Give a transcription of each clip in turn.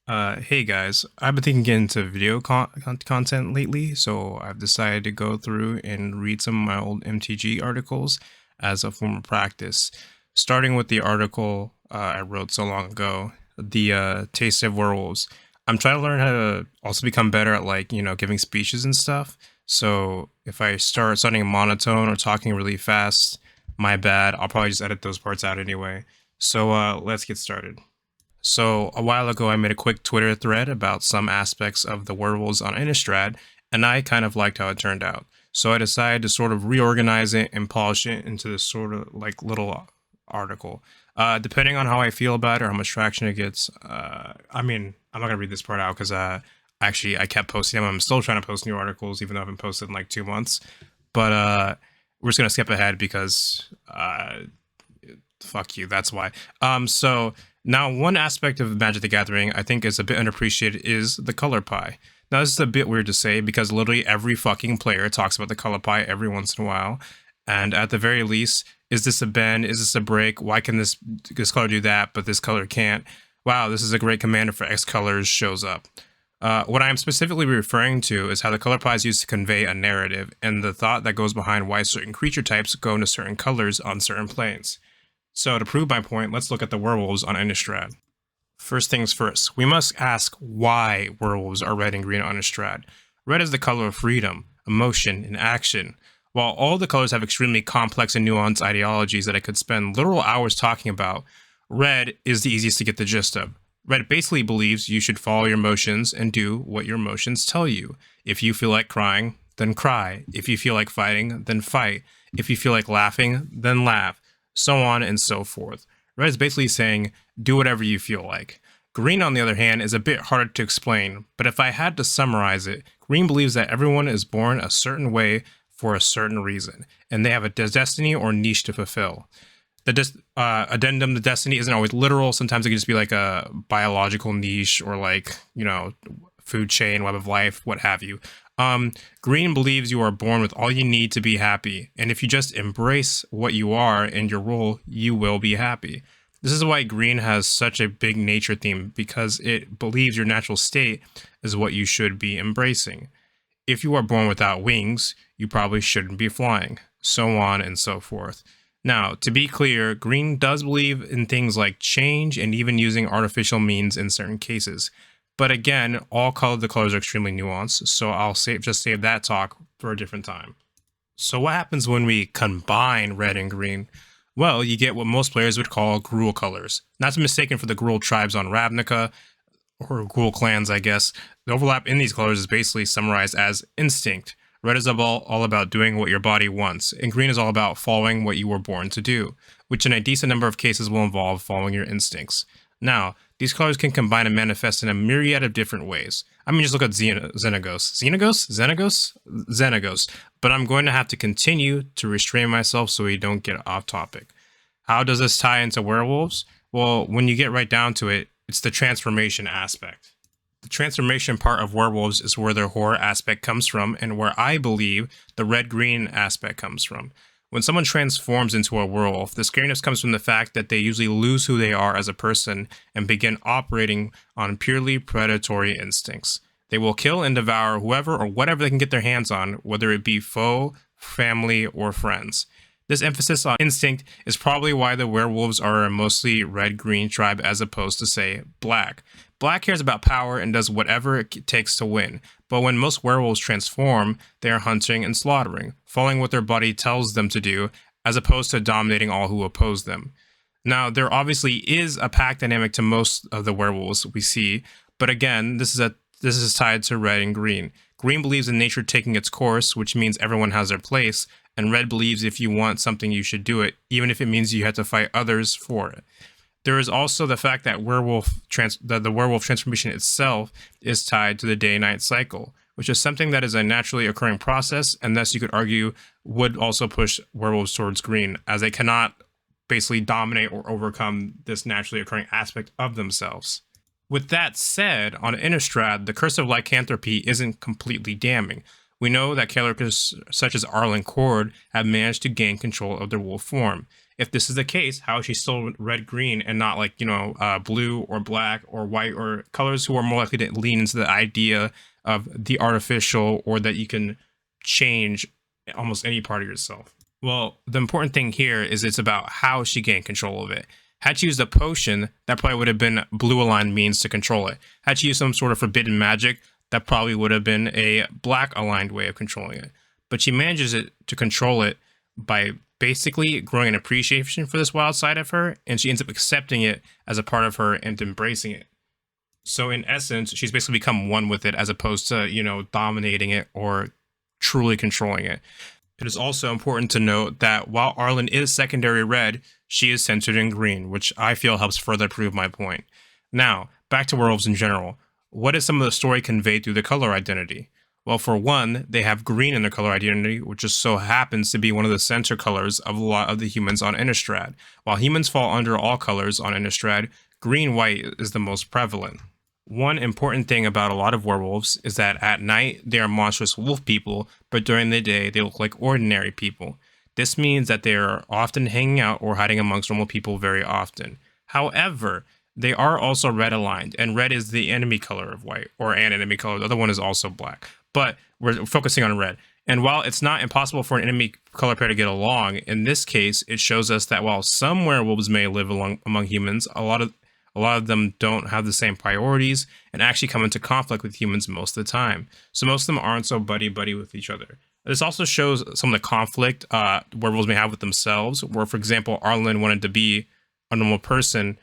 Hey guys, I've been thinking into video content lately, so I've decided to go through and read some of my old MTG articles as a form of practice. Starting with the article I wrote so long ago, the Taste of Werewolves. I'm trying to learn how to also become better at giving speeches and stuff. So if I start sounding monotone or talking really fast, my bad. I'll probably just edit those parts out anyway. So let's get started. So a while ago, I made a quick Twitter thread about some aspects of the Werewolves on Innistrad, and I kind of liked how it turned out. So I decided to sort of reorganize it and polish it into this sort of like little article. Depending on how I feel about it or how much traction it gets, I'm not gonna read this part out because actually I kept posting them. I'm still trying to post new articles, even though I haven't posted in like 2 months. But we're just gonna skip ahead because fuck you. That's why. So now one aspect of Magic the Gathering I think is a bit underappreciated is the color pie. Now this is a bit weird to say because literally every fucking player talks about the color pie every once in a while. And at the very least, is this a bend? Is this a break? Why can this color do that, but this color can't? Wow, this is a great commander for X colors shows up. What I am specifically referring to is how the color pie is used to convey a narrative and the thought that goes behind why certain creature types go into certain colors on certain planes. So to prove my point, let's look at the werewolves on Innistrad. First things first, we must ask why werewolves are red and green on Innistrad. Red is the color of freedom, emotion, and action. While all the colors have extremely complex and nuanced ideologies that I could spend literal hours talking about, red is the easiest to get the gist of. Red basically believes you should follow your emotions and do what your emotions tell you. If you feel like crying, then cry. If you feel like fighting, then fight. If you feel like laughing, then laugh. So on and so forth. Red is basically saying, do whatever you feel like. Green, on the other hand, is a bit harder to explain, but if I had to summarize it, green believes that everyone is born a certain way for a certain reason, and they have a destiny or niche to fulfill. The addendum to destiny isn't always literal. Sometimes it can just be like a biological niche or food chain, web of life, what have you. Green believes you are born with all you need to be happy, and if you just embrace what you are and your role, you will be happy. This is why green has such a big nature theme, because it believes your natural state is what you should be embracing. If you are born without wings, you probably shouldn't be flying, so on and so forth. Now, to be clear, green does believe in things like change and even using artificial means in certain cases. But again, all the colors are extremely nuanced, so I'll just save that talk for a different time. So what happens when we combine red and green? Well, you get what most players would call Gruul colors. Not to be mistaken for the Gruul tribes on Ravnica, or Gruul clans, I guess. The overlap in these colors is basically summarized as instinct. Red is all about doing what your body wants, and green is all about following what you were born to do, which in a decent number of cases will involve following your instincts. Now, these colors can combine and manifest in a myriad of different ways. I mean, just look at Xenagos. But I'm going to have to continue to restrain myself so we don't get off topic. How does this tie into werewolves? Well, when you get right down to it, it's the transformation aspect. The transformation part of werewolves is where their horror aspect comes from and where I believe the red-green aspect comes from. When someone transforms into a werewolf, the scariness comes from the fact that they usually lose who they are as a person and begin operating on purely predatory instincts. They will kill and devour whoever or whatever they can get their hands on, whether it be foe, family, or friends. This emphasis on instinct is probably why the werewolves are a mostly red-green tribe as opposed to, say, black. Black cares about power and does whatever it takes to win, but when most werewolves transform, they are hunting and slaughtering, following what their body tells them to do, as opposed to dominating all who oppose them. Now, there obviously is a pack dynamic to most of the werewolves we see, but again, this is tied to red and green. Green believes in nature taking its course, which means everyone has their place, and red believes if you want something, you should do it, even if it means you have to fight others for it. There is also the fact that the werewolf transformation itself is tied to the day-night cycle, which is something that is a naturally occurring process, and thus you could argue would also push werewolves towards green, as they cannot basically dominate or overcome this naturally occurring aspect of themselves. With that said, on Innistrad, the curse of lycanthropy isn't completely damning. We know that characters such as Arlen Cord have managed to gain control of their wolf form. If this is the case, how is she still red-green and not like, blue or black or white or colors who are more likely to lean into the idea of the artificial or that you can change almost any part of yourself? Well, the important thing here is it's about how she gained control of it. Had she used a potion, that probably would have been blue aligned means to control it. Had she used some sort of forbidden magic, that probably would have been a black aligned way of controlling it. But she manages to control it by basically growing an appreciation for this wild side of her, and she ends up accepting it as a part of her and embracing it. So in essence, she's basically become one with it as opposed to, dominating it or truly controlling it. It is also important to note that while Arlen is secondary red, she is centered in green, which I feel helps further prove my point. Now, back to werewolves in general. What is some of the story conveyed through the color identity? Well, for one, they have green in their color identity, which just so happens to be one of the center colors of a lot of the humans on Innistrad. While humans fall under all colors on Innistrad, green-white is the most prevalent. One important thing about a lot of werewolves is that at night they are monstrous wolf people, but during the day they look like ordinary people. This means that they are often hanging out or hiding amongst normal people very often. However, they are also red aligned, and red is the enemy color of white, or an enemy color. The other one is also black, but we're focusing on red. And while it's not impossible for an enemy color pair to get along, in this case, it shows us that while some werewolves may live among humans, a lot of them don't have the same priorities and actually come into conflict with humans most of the time. So most of them aren't so buddy-buddy with each other. This also shows some of the conflict werewolves may have with themselves, where, for example, Arlen wanted to be a normal person,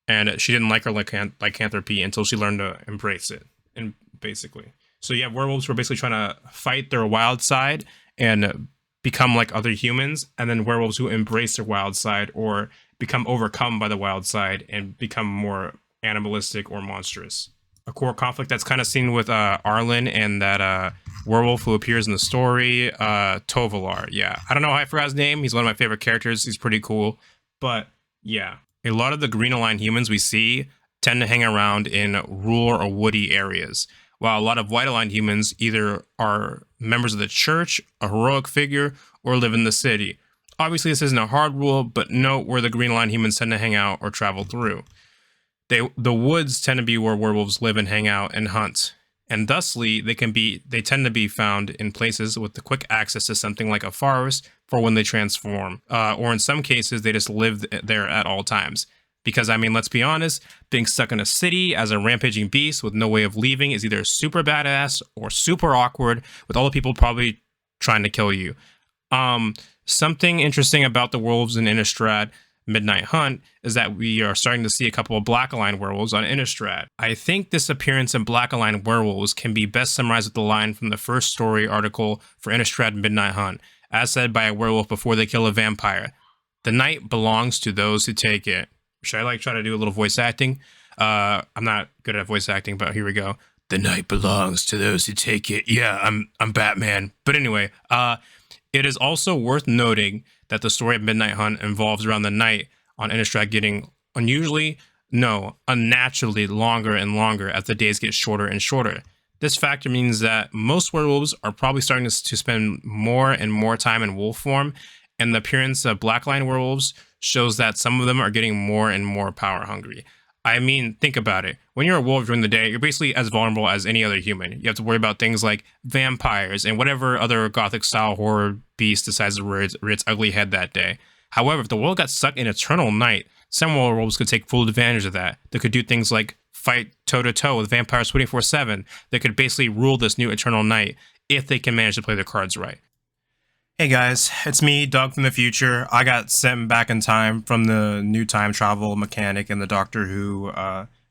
and she didn't like her lycanthropy until she learned to embrace it, and basically. So you have werewolves who are basically trying to fight their wild side and become like other humans, and then werewolves who embrace their wild side or become overcome by the wild side and become more animalistic or monstrous. A core conflict that's kind of seen with Arlen and that werewolf who appears in the story, Tovalar. Yeah, I don't know how I forgot his name. He's one of my favorite characters. He's pretty cool. But yeah, a lot of the green aligned humans we see tend to hang around in rural or woody areas, while a lot of white aligned humans either are members of the church, a heroic figure, or live in the city. Obviously, this isn't a hard rule, but note where the green line humans tend to hang out or travel through. The woods tend to be where werewolves live and hang out and hunt, and thusly they tend to be found in places with the quick access to something like a forest for when they transform, or in some cases they just live there at all times. Because I mean, let's be honest, being stuck in a city as a rampaging beast with no way of leaving is either super badass or super awkward, with all the people probably trying to kill you. Something interesting about the werewolves in Innistrad Midnight Hunt is that we are starting to see a couple of black aligned werewolves on Innistrad. I think this appearance of black aligned werewolves can be best summarized with the line from the first story article for Innistrad Midnight Hunt, as said by a werewolf before they kill a vampire. The night belongs to those who take it. Should I try to do a little voice acting? I'm not good at voice acting, but here we go. The night belongs to those who take it. Yeah, I'm Batman. But anyway, it is also worth noting that the story of Midnight Hunt involves around the night on Innistrad getting unnaturally longer and longer as the days get shorter and shorter. This factor means that most werewolves are probably starting to spend more and more time in wolf form, and the appearance of black-line werewolves shows that some of them are getting more and more power hungry. I mean, think about it. When you're a wolf during the day, you're basically as vulnerable as any other human. You have to worry about things like vampires and whatever other gothic-style horror beast decides to rear its ugly head that day. However, if the world got stuck in eternal night, some werewolves could take full advantage of that. They could do things like fight toe-to-toe with vampires 24/7. They could basically rule this new eternal night if they can manage to play their cards right. Hey guys, it's me, Doug from the future. I got sent back in time from the new time travel mechanic and the Doctor Who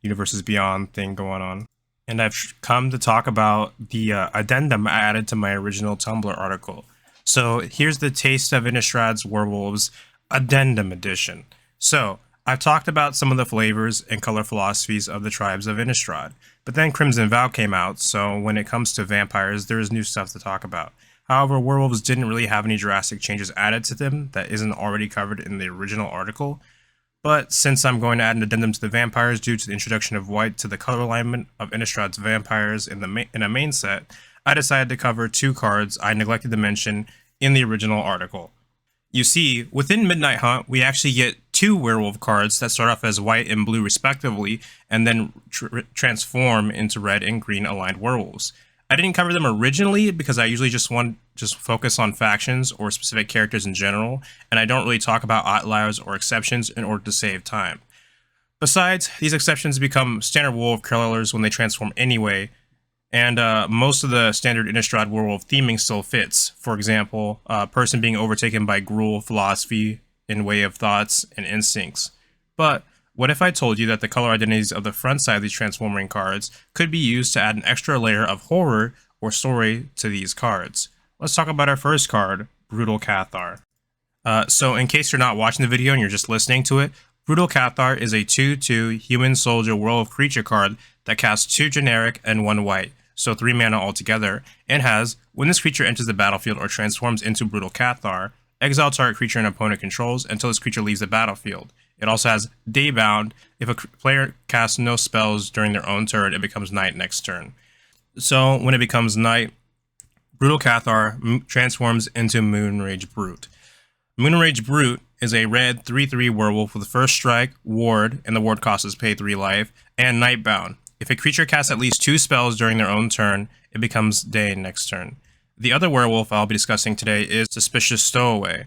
Universes Beyond thing going on. And I've come to talk about the addendum I added to my original Tumblr article. So here's the Taste of Innistrad's Werewolves Addendum Edition. So I've talked about some of the flavors and color philosophies of the tribes of Innistrad, but then Crimson Vow came out, so when it comes to vampires, there's new stuff to talk about. However, werewolves didn't really have any drastic changes added to them that isn't already covered in the original article. But since I'm going to add an addendum to the vampires due to the introduction of white to the color alignment of Innistrad's vampires in a main set, I decided to cover two cards I neglected to mention in the original article. You see, within Midnight Hunt, we actually get 2 werewolf cards that start off as white and blue respectively, and then transform into red and green aligned werewolves. I didn't cover them originally because I usually just focus on factions or specific characters in general, and I don't really talk about outliers or exceptions in order to save time. Besides, these exceptions become standard werewolf colors when they transform anyway, and most of the standard Innistrad werewolf theming still fits. For example, a person being overtaken by Gruul philosophy in way of thoughts and instincts. But what if I told you that the color identities of the front side of these transforming cards could be used to add an extra layer of horror or story to these cards? Let's talk about our first card, Brutal Cathar. So in case you're not watching the video and you're just listening to it, Brutal Cathar is a 2/2 human soldier werewolf creature card that casts 2 generic and 1 white, so 3 mana altogether, and has, when this creature enters the battlefield or transforms into Brutal Cathar, exile target creature an opponent controls until this creature leaves the battlefield. It also has Daybound. If a player casts no spells during their own turn, it becomes night next turn. So when it becomes night, Brutal Cathar transforms into Moonrage Brute. Moonrage Brute is a red 3/3 werewolf with first strike, ward, and the ward cost is pay 3 life, and Nightbound. If a creature casts at least 2 spells during their own turn, it becomes day next turn. The other werewolf I'll be discussing today is Suspicious Stowaway,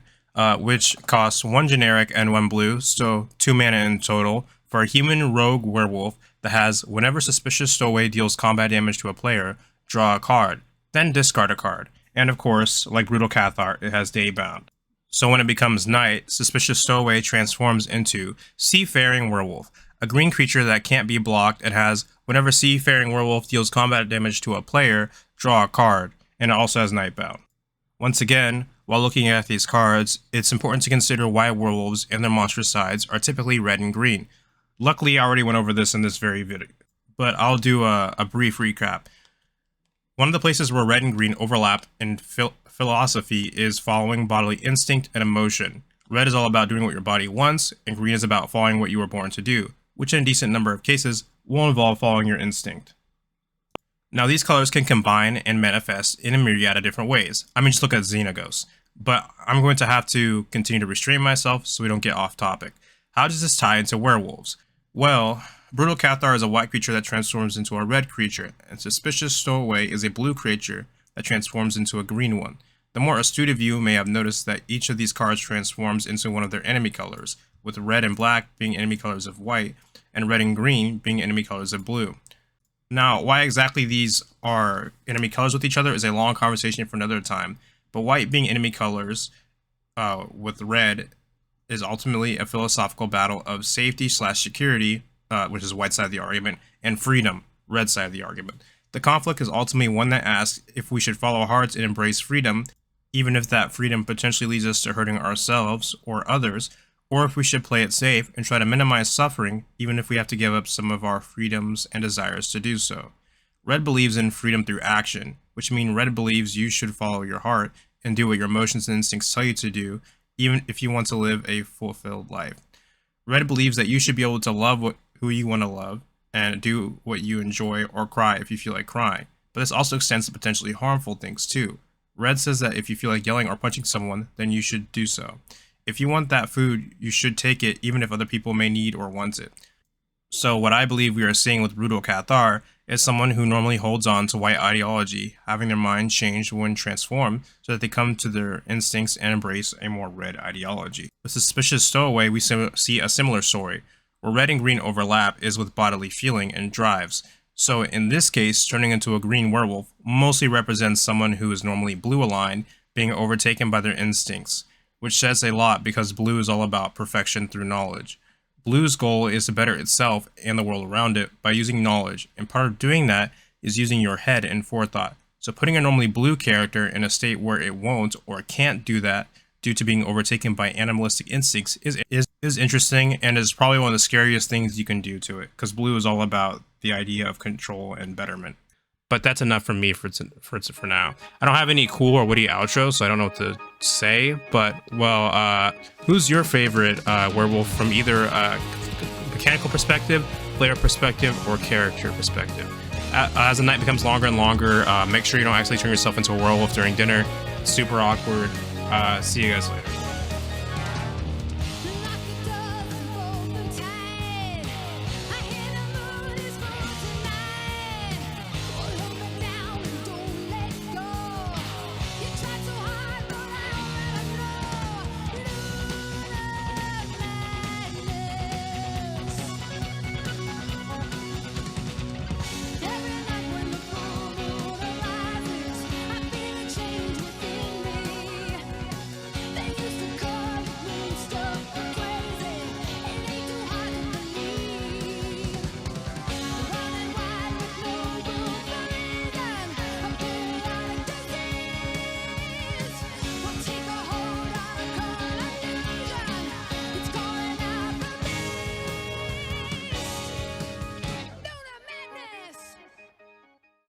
which costs 1 generic and 1 blue, so 2 mana in total, for a human rogue werewolf that has, whenever Suspicious Stowaway deals combat damage to a player, draw a card, then discard a card. And of course, like Brutal Cathar, it has Daybound. So when it becomes night, Suspicious Stowaway transforms into Seafaring Werewolf, a green creature that can't be blocked and has, whenever Seafaring Werewolf deals combat damage to a player, draw a card, and it also has Nightbound. Once again, while looking at these cards, it's important to consider why werewolves and their monstrous sides are typically red and green. Luckily, I already went over this in this very video, but I'll do a brief recap. One of the places where red and green overlap in philosophy is following bodily instinct and emotion. Red is all about doing what your body wants, and green is about following what you were born to do, which in a decent number of cases will involve following your instinct. Now these colors can combine and manifest in a myriad of different ways. I mean, just look at Xenagos. But I'm going to have to continue to restrain myself so we don't get off topic. How does this tie into werewolves? Well, Brutal Cathar is a white creature that transforms into a red creature, and Suspicious Stowaway is a blue creature that transforms into a green one. The more astute of you may have noticed that each of these cards transforms into one of their enemy colors, with red and black being enemy colors of white, and red and green being enemy colors of blue. Now, why exactly these are enemy colors with each other is a long conversation for another time, but white being enemy colors with red is ultimately a philosophical battle of safety/security, which is white side of the argument, and freedom, red side of the argument. The conflict is ultimately one that asks if we should follow hearts and embrace freedom, even if that freedom potentially leads us to hurting ourselves or others, or if we should play it safe and try to minimize suffering, even if we have to give up some of our freedoms and desires to do so. Red believes in freedom through action, which means red believes you should follow your heart and do what your emotions and instincts tell you to do, even if you want to live a fulfilled life. Red believes that you should be able to love who you want to love and do what you enjoy or cry if you feel like crying, but this also extends to potentially harmful things too. Red says that if you feel like yelling or punching someone, then you should do so. If you want that food, you should take it even if other people may need or want it. So what I believe we are seeing with Brutal Cathar is someone who normally holds on to white ideology, having their mind changed when transformed so that they come to their instincts and embrace a more red ideology. With Suspicious Stowaway, we see a similar story, where red and green overlap is with bodily feeling and drives. So in this case, turning into a green werewolf mostly represents someone who is normally blue aligned being overtaken by their instincts, which says a lot because blue is all about perfection through knowledge. Blue's goal is to better itself and the world around it by using knowledge, and part of doing that is using your head and forethought. So putting a normally blue character in a state where it won't or can't do that due to being overtaken by animalistic instincts is interesting, and is probably one of the scariest things you can do to it, because blue is all about the idea of control and betterment. But that's enough from me for now. I don't have any cool or witty outros, so I don't know what to say. But, well, who's your favorite werewolf from either mechanical perspective, player perspective, or character perspective? As the night becomes longer and longer, make sure you don't actually turn yourself into a werewolf during dinner. It's super awkward. See you guys later.